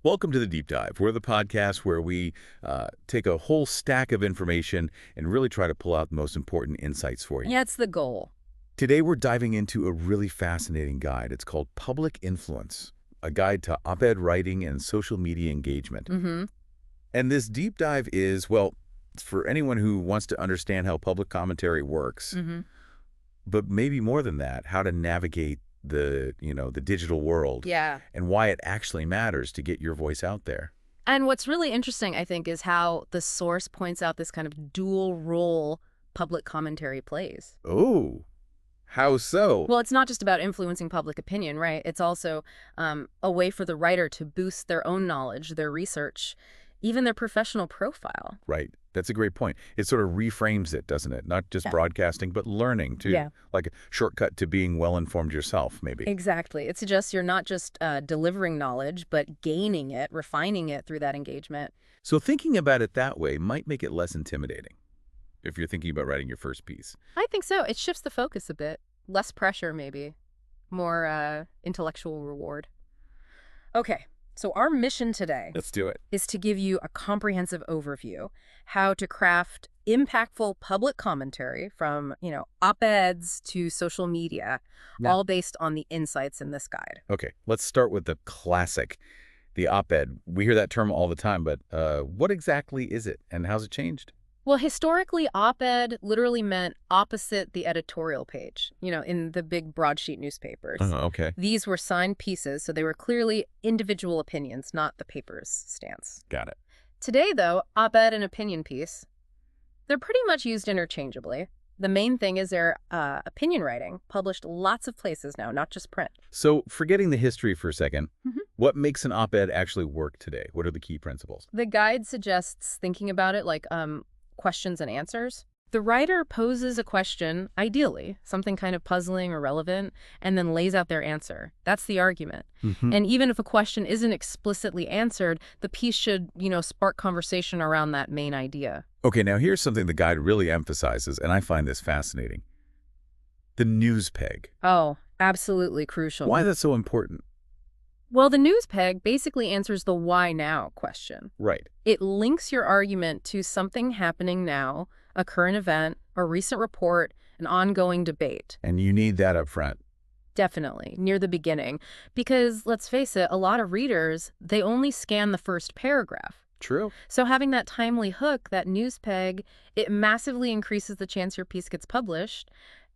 Welcome to the Deep Dive. We're the podcast where we take a whole stack of information and really try to pull out the most important insights for you. Yeah, it's the goal. Today, we're diving into a really fascinating guide. It's called Public Influence, a guide to op-ed writing and social media engagement. Mm-hmm. And this deep dive is, well, it's for anyone who wants to understand how public commentary works, Mm-hmm. but maybe more than that, how to navigate the digital world Yeah. and why it actually matters to get your voice out there. And what's really interesting, I think, is how the source points out this kind of dual role public commentary plays. Oh, how so? Well, it's not just about influencing public opinion, right? It's also a way for the writer to boost their own knowledge, their research, even their professional profile. Right. That's a great point. It sort of reframes it, doesn't it? Not just Yeah. broadcasting, but learning too. Yeah. Like a shortcut to being well-informed yourself, maybe. Exactly. It suggests you're not just delivering knowledge, but gaining it, refining it through that engagement. So thinking about it that way might make it less intimidating if you're thinking about writing your first piece. I think so. It shifts the focus a bit. Less pressure, maybe. More intellectual reward. Okay, so our mission today Let's do it. is to give you a comprehensive overview, how to craft impactful public commentary from, op-eds to social media, Yeah. all based on the insights in this guide. Okay, let's start with the classic, the op-ed. We hear that term all the time, but what exactly is it and how's it changed? Well, historically, op-ed literally meant opposite the editorial page, in the big broadsheet newspapers. Okay. These were signed pieces, so they were clearly individual opinions, not the paper's stance. Got it. Today, though, op-ed and opinion piece, they're pretty much used interchangeably. The main thing is they're opinion writing, published lots of places now, not just print. So forgetting the history for a second, Mhm. what makes an op-ed actually work today? What are the key principles? The guide suggests thinking about it like questions and answers. The writer poses a question, ideally, something kind of puzzling or relevant, and then lays out their answer. That's the argument. Mhm. And even if a question isn't explicitly answered, the piece should, spark conversation around that main idea. Okay, now here's something the guide really emphasizes, and I find this fascinating. The news peg. Oh, absolutely crucial. Why is that so important? Well, the news peg basically answers the why now question. Right. It links your argument to something happening now, a current event, a recent report, an ongoing debate. And you need that up front. Definitely, near the beginning. Because, let's face it, a lot of readers, they only scan the first paragraph. True. So having that timely hook, that news peg, it massively increases the chance your piece gets published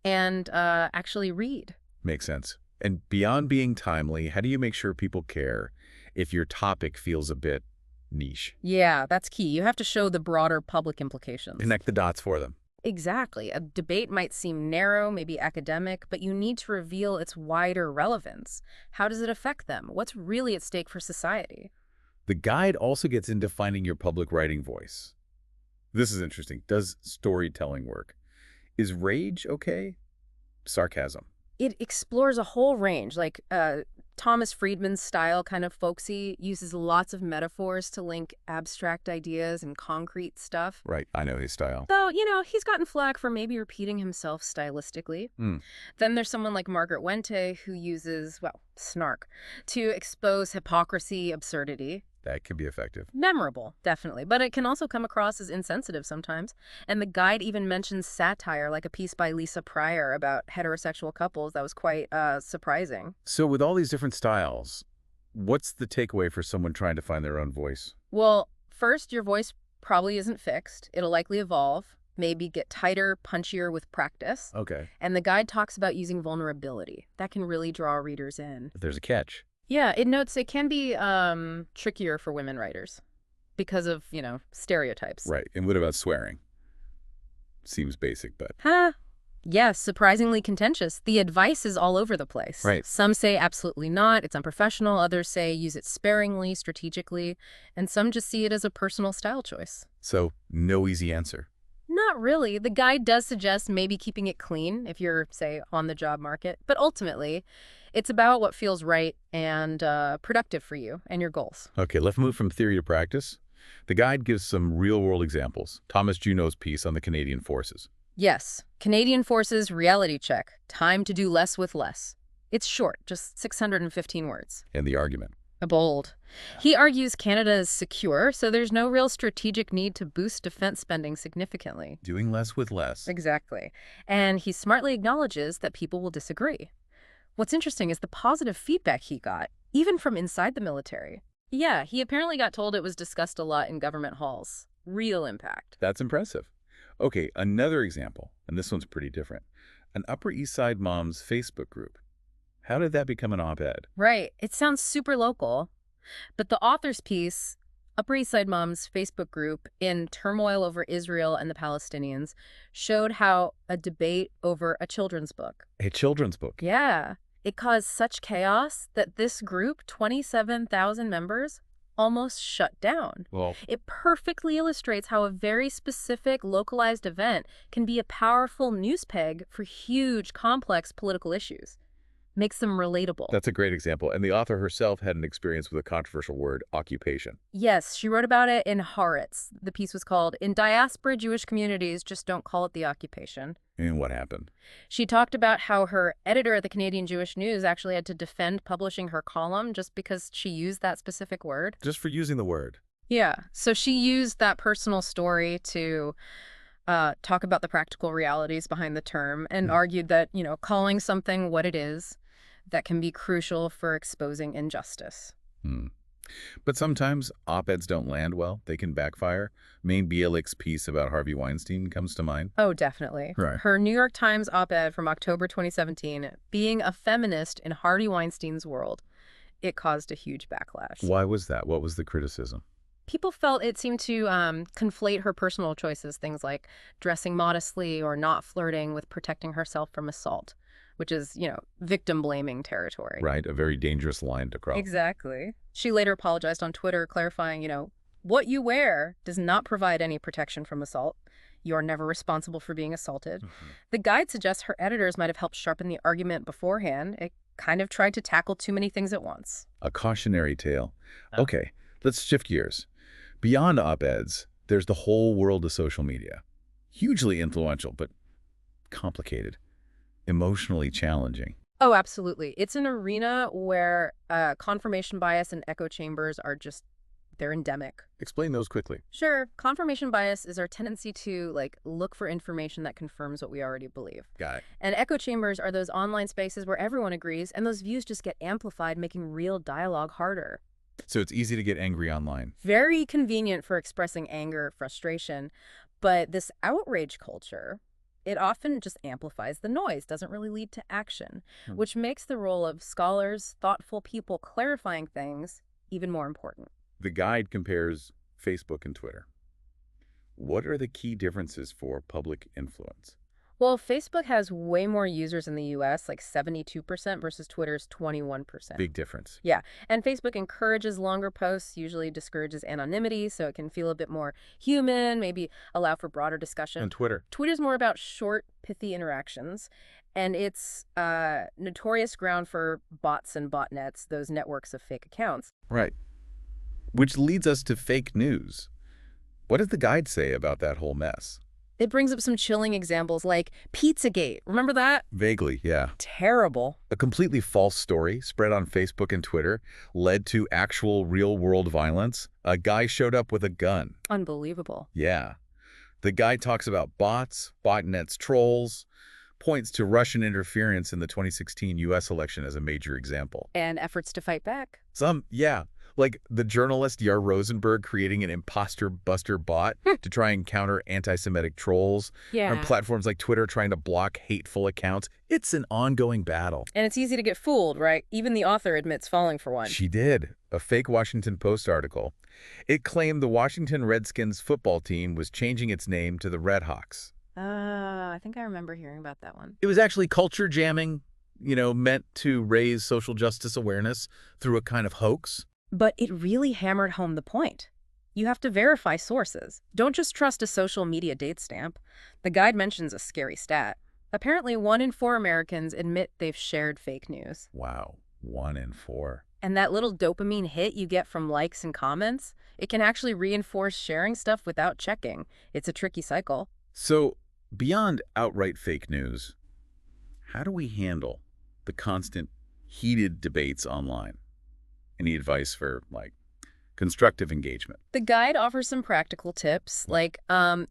and actually read. Makes sense. And beyond being timely, how do you make sure people care if your topic feels a bit niche? Yeah, that's key. You have to show the broader public implications. Connect the dots for them. Exactly. A debate might seem narrow, maybe academic, but you need to reveal its wider relevance. How does it affect them? What's really at stake for society? The guide also gets into finding your public writing voice. This is interesting. Does storytelling work? Is rage okay? Sarcasm. It explores a whole range, like Thomas Friedman's style, kind of folksy, uses lots of metaphors to link abstract ideas and concrete stuff. Right, I know his style. Though, he's gotten flack for maybe repeating himself stylistically. Hmm. Then there's someone like Margaret Wente who uses, snark, to expose hypocrisy, absurdity. That can be effective. Memorable, definitely, but it can also come across as insensitive sometimes. And the guide even mentions satire, like a piece by Lisa Pryor about heterosexual couples that was quite surprising. So with all these different styles, what's the takeaway for someone trying to find their own voice? Well, first, your voice probably isn't fixed. It'll likely evolve, maybe get tighter, punchier with practice. Okay. And the guide talks about using vulnerability. That can really draw readers in. But there's a catch. Yeah, it notes it can be trickier for women writers because of, stereotypes. Right. And what about swearing? Seems basic, but... Yes, surprisingly contentious. The advice is all over the place. Right. Some say absolutely not, it's unprofessional. Others say use it sparingly, strategically. And some just see it as a personal style choice. So, no easy answer. Not really. The guide does suggest maybe keeping it clean if you're, say, on the job market. But ultimately, it's about what feels right and productive for you and your goals. Okay, let's move from theory to practice. The guide gives some real-world examples. Thomas Junot's piece on the Canadian Forces. Yes, Canadian Forces reality check. Time to do less with less. It's short, just 615 words. And the argument. Bold. He argues Canada is secure, so there's no real strategic need to boost defense spending significantly. Doing less with less. Exactly. And he smartly acknowledges that people will disagree. What's interesting is the positive feedback he got, even from inside the military. Yeah, he apparently got told it was discussed a lot in government halls. Real impact. That's impressive. Okay, another example, and this one's pretty different. An Upper East Side mom's Facebook group. How did that become an op-ed? Right. It sounds super local. But the author's piece, Upper East Side Moms Facebook group in turmoil over Israel and the Palestinians, showed how a debate over a children's book. A children's book. Yeah. It caused such chaos that this group, 27,000 members, almost shut down. Well, It perfectly illustrates how a very specific, localized event can be a powerful news peg for huge, complex political issues. Makes them relatable. that's a great example. And the author herself had an experience with a controversial word, occupation. Yes, she wrote about it in Haaretz. The piece was called "In Diaspora Jewish Communities, Just Don't Call It the Occupation." And what happened? She talked about how her editor at the Canadian Jewish News actually had to defend publishing her column just because she used that specific word. Just for using the word. Yeah, so she used that personal story to talk about the practical realities behind the term and argued that, calling something what it is, that can be crucial for exposing injustice. Hmm. But sometimes op-eds don't land well. They can backfire. Maine Bielik's piece about Harvey Weinstein comes to mind. Oh, definitely. Right. Her New York Times op-ed from October 2017, "Being a Feminist in Harvey Weinstein's World," it caused a huge backlash. Why was that? What was the criticism? People felt it seemed to conflate her personal choices, things like dressing modestly or not flirting with protecting herself from assault, which is, victim-blaming territory. Right, a very dangerous line to cross. Exactly. She later apologized on Twitter, clarifying, what you wear does not provide any protection from assault. You're never responsible for being assaulted. The guide suggests her editors might have helped sharpen the argument beforehand. It kind of tried to tackle too many things at once. A cautionary tale. Okay, let's shift gears. Beyond op-eds, there's the whole world of social media. Hugely influential, but complicated. Emotionally challenging. Oh, absolutely. It's an arena where confirmation bias and echo chambers are they're endemic. Explain those quickly. Sure. Confirmation bias is our tendency to look for information that confirms what we already believe. Got it. And echo chambers are those online spaces where everyone agrees and those views just get amplified, making real dialogue harder. So it's easy to get angry online. Very convenient for expressing anger, frustration. But this outrage culture, it often just amplifies the noise, doesn't really lead to action, which makes the role of scholars, thoughtful people clarifying things even more important. The guide compares Facebook and Twitter. What are the key differences for public influence? Well, Facebook has way more users in the US, like 72% versus Twitter's 21%. Big difference. Yeah, and Facebook encourages longer posts, usually discourages anonymity, so it can feel a bit more human, maybe allow for broader discussion. And Twitter. Twitter's more about short, pithy interactions, and it's notorious ground for bots and botnets, those networks of fake accounts. Right. Which leads us to fake news. What does the guide say about that whole mess? It brings up some chilling examples like Pizzagate. Remember that? Vaguely, yeah. Terrible. A completely false story spread on Facebook and Twitter led to actual real-world violence. A guy showed up with a gun. Unbelievable. Yeah. The guy talks about bots, botnets, trolls, points to Russian interference in the 2016 U.S. election as a major example. And efforts to fight back. Yeah. Like the journalist Yair Rosenberg creating an imposter buster bot to try and counter anti-Semitic trolls. Yeah. And platforms like Twitter trying to block hateful accounts. It's an ongoing battle. And it's easy to get fooled, right? Even the author admits falling for one. She did. A fake Washington Post article. It claimed the Washington Redskins football team was changing its name to the Redhawks. I think I remember hearing about that one. It was actually culture jamming, meant to raise social justice awareness through a kind of hoax. But it really hammered home the point. You have to verify sources. Don't just trust a social media date stamp. The guide mentions a scary stat. Apparently, 1 in 4 Americans admit they've shared fake news. Wow, 1 in 4. And that little dopamine hit you get from likes and comments, it can actually reinforce sharing stuff without checking. It's a tricky cycle. So, beyond outright fake news, how do we handle the constant heated debates online? Any advice for, like, constructive engagement? The guide offers some practical tips, like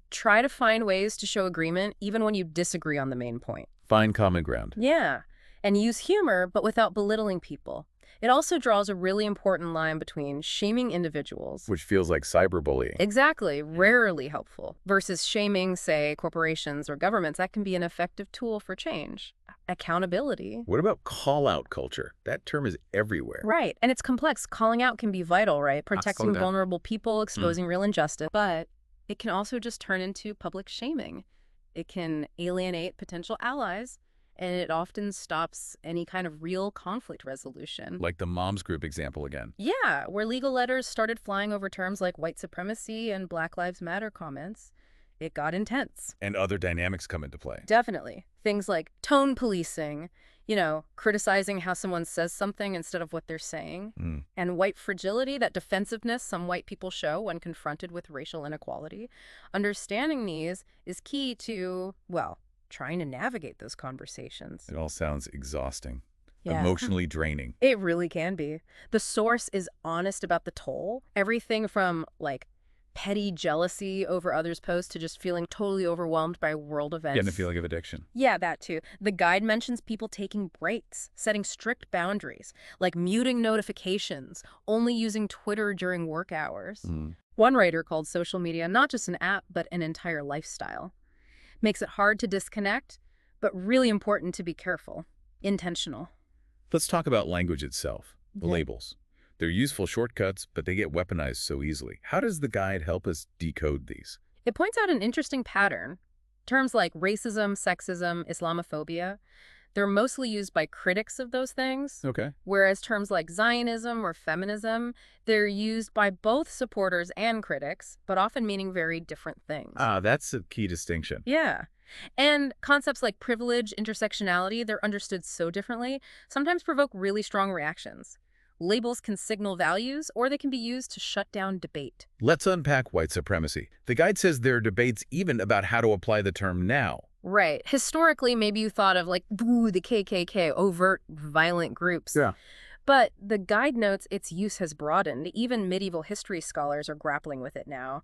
try to find ways to show agreement even when you disagree on the main point. Find common ground. Yeah, and use humor, but without belittling people. It also draws a really important line between shaming individuals. Which feels like cyberbullying. Exactly, rarely helpful, versus shaming, say, corporations or governments. That can be an effective tool for change. Accountability. What about call-out culture? That term is everywhere. Right, and it's complex. Calling out can be vital, right? slow Protecting down. vulnerable people, exposing real injustice. But it can also just turn into public shaming. It can alienate potential allies, and it often stops any kind of real conflict resolution. Like the moms group example again. Yeah, where legal letters started flying over terms like white supremacy and Black Lives Matter comments, it got intense. And other dynamics come into play. Definitely. Things like tone policing, criticizing how someone says something instead of what they're saying, and white fragility, that defensiveness some white people show when confronted with racial inequality. Understanding these is key to, well, trying to navigate those conversations. It all sounds exhausting. Yeah. Emotionally draining. It really can be. The source is honest about the toll. Everything from, like, petty jealousy over others' posts to just feeling totally overwhelmed by world events. Getting a feeling of addiction. Yeah, that too. The guide mentions people taking breaks, setting strict boundaries, like muting notifications, only using Twitter during work hours. One writer called social media not just an app, but an entire lifestyle. Makes it hard to disconnect, but really important to be careful, intentional. Let's talk about language itself, the Yeah. labels. They're useful shortcuts, but they get weaponized so easily. How does the guide help us decode these? It points out an interesting pattern. Terms like racism, sexism, Islamophobia, they're mostly used by critics of those things, Okay. whereas terms like Zionism or feminism, they're used by both supporters and critics, but often meaning very different things. That's a key distinction. Yeah. And concepts like privilege, intersectionality, they're understood so differently, sometimes provoke really strong reactions. Labels can signal values, or they can be used to shut down debate. Let's unpack white supremacy. The guide says there are debates even about how to apply the term now. Right. Historically, maybe you thought of like, boo, the KKK, overt violent groups. Yeah. But the guide notes its use has broadened. Even medieval history scholars are grappling with it now.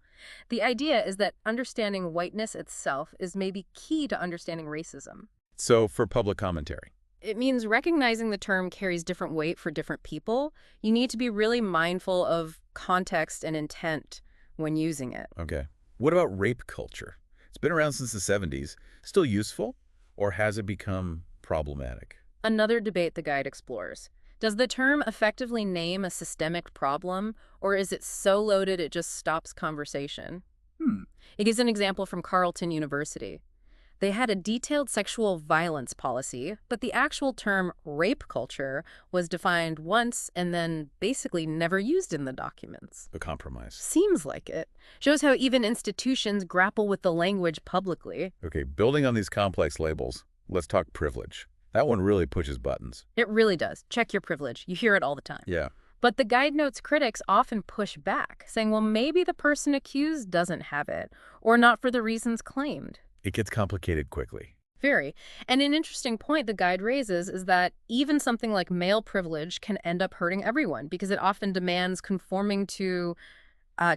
The idea is that understanding whiteness itself is maybe key to understanding racism. So for public commentary. It means recognizing the term carries different weight for different people. You need to be really mindful of context and intent when using it. Okay. What about rape culture? It's been around since the 70s. Still useful? Or has it become problematic? Another debate the guide explores. Does the term effectively name a systemic problem, or is it so loaded it just stops conversation? It gives an example from Carleton University. They had a detailed sexual violence policy, but the actual term rape culture was defined once and then basically never used in the documents. A compromise. Seems like it. Shows how even institutions grapple with the language publicly. Okay, building on these complex labels, let's talk privilege. That one really pushes buttons. It really does. Check your privilege. You hear it all the time. Yeah. But the guide notes critics often push back, saying, well, maybe the person accused doesn't have it, or not for the reasons claimed. It gets complicated quickly. Very. And an interesting point the guide raises is that even something like male privilege can end up hurting everyone because it often demands conforming to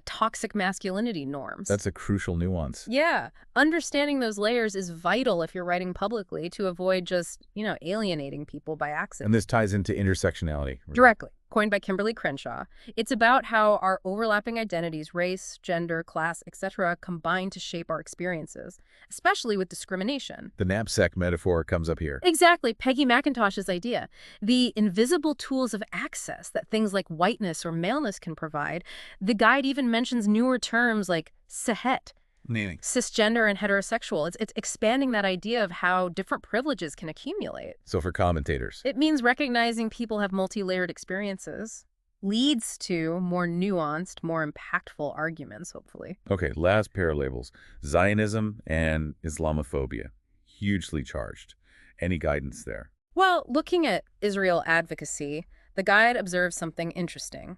toxic masculinity norms. That's a crucial nuance. Yeah. Understanding those layers is vital if you're writing publicly to avoid just, alienating people by accident. And this ties into intersectionality. Directly. Coined by Kimberly Crenshaw. It's about how our overlapping identities, race, gender, class, etc., combine to shape our experiences, especially with discrimination. The knapsack metaphor comes up here. Exactly. Peggy McIntosh's idea. The invisible tools of access that things like whiteness or maleness can provide. The guide even mentions newer terms like sehet, Meaning. cisgender and heterosexual. It's expanding that idea of how different privileges can accumulate. So for commentators. It means recognizing people have multi-layered experiences leads to more nuanced, more impactful arguments, hopefully. Okay, last pair of labels. Zionism and Islamophobia. Hugely charged. Any guidance there? Well, looking at Israel advocacy, the guide observes something interesting.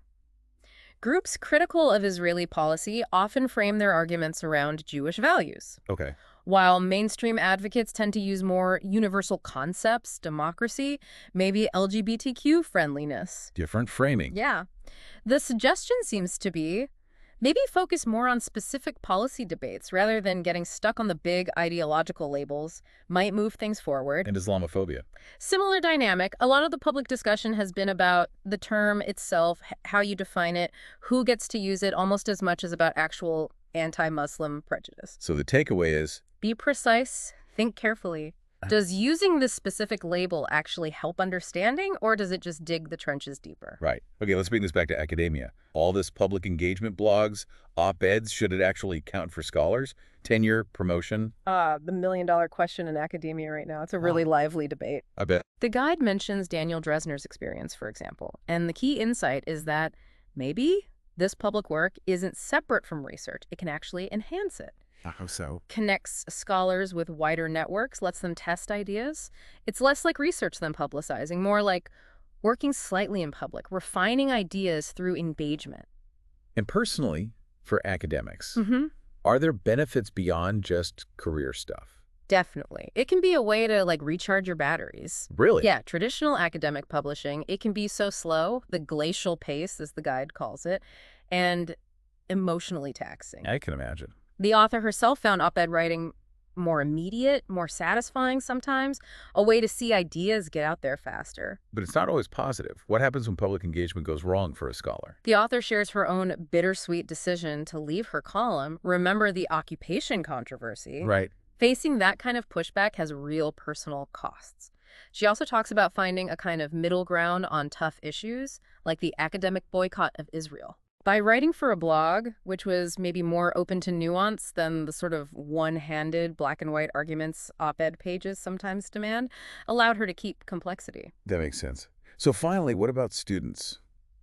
Groups critical of Israeli policy often frame their arguments around Jewish values. Okay. While mainstream advocates tend to use more universal concepts, democracy, maybe LGBTQ friendliness. Different framing. Yeah. The suggestion seems to be maybe focus more on specific policy debates rather than getting stuck on the big ideological labels might move things forward. And Islamophobia. Similar dynamic. A lot of the public discussion has been about the term itself, how you define it, who gets to use it, almost as much as about actual anti-Muslim prejudice. So the takeaway is, Be precise, think carefully. Does using this specific label actually help understanding, or does it just dig the trenches deeper? right. Okay, let's bring this back to academia. All this public engagement blogs, op-eds, should it actually count for scholars? Tenure, promotion? The million-dollar question in academia right now. It's a really lively debate. I bet. The guide mentions Daniel Dresner's experience, for example, and the key insight is that maybe this public work isn't separate from research. It can actually enhance it. How so? Connects scholars with wider networks, lets them test ideas. It's less like research than publicizing, more like working slightly in public, refining ideas through engagement. And personally, for academics, Mm-hmm. are there benefits beyond just career stuff? Definitely. It can be a way to recharge your batteries. Really? Yeah, traditional academic publishing, it can be so slow, the glacial pace, as the guide calls it, and emotionally taxing. I can imagine. The author herself found op-ed writing more immediate, more satisfying sometimes, a way to see ideas get out there faster. But it's not always positive. What happens when public engagement goes wrong for a scholar? The author shares her own bittersweet decision to leave her column. Remember the occupation controversy? Right. Facing that kind of pushback has real personal costs. She also talks about finding a kind of middle ground on tough issues, like the academic boycott of Israel. By writing for a blog, which was maybe more open to nuance than the sort of one-handed black and white arguments op-ed pages sometimes demand, allowed her to keep complexity. That makes sense. So finally, what about students?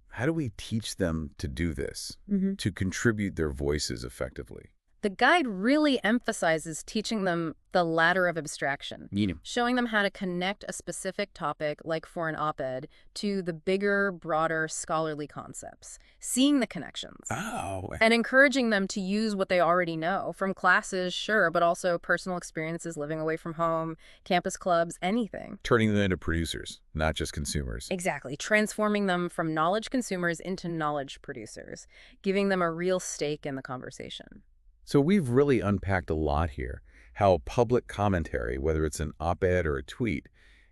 How do we teach them to do this, to contribute their voices effectively? The guide really emphasizes teaching them the ladder of abstraction, showing them how to connect a specific topic, like for an op-ed, to the bigger, broader scholarly concepts, seeing the connections, and encouraging them to use what they already know from classes, sure, but also personal experiences living away from home, campus clubs, anything. Turning them into producers, not just consumers. Exactly. Transforming them from knowledge consumers into knowledge producers, giving them a real stake in the conversation. So we've really unpacked a lot here. How public commentary, whether it's an op-ed or a tweet,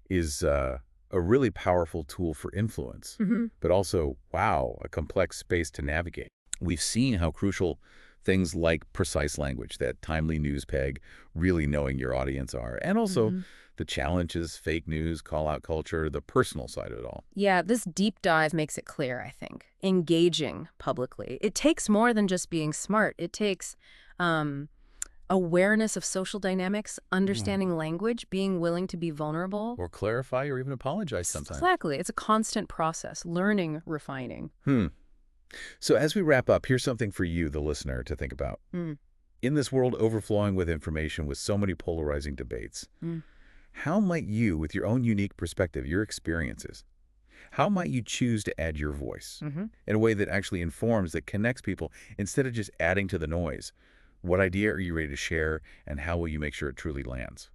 is a really powerful tool for influence, but also, wow, a complex space to navigate. We've seen how crucial things like precise language, that timely news peg, really knowing your audience are, and also the challenges, fake news, call-out culture, the personal side of it all. Yeah, this deep dive makes it clear, I think. Engaging publicly. It takes more than just being smart. It takes awareness of social dynamics, understanding language, being willing to be vulnerable. Or clarify or even apologize sometimes. Exactly. It's a constant process, learning, refining. So as we wrap up, here's something for you, the listener, to think about. In this world overflowing with information, with so many polarizing debates, how might you, with your own unique perspective, your experiences, how might you choose to add your voice in a way that actually informs, that connects people, instead of just adding to the noise? What idea are you ready to share, and how will you make sure it truly lands?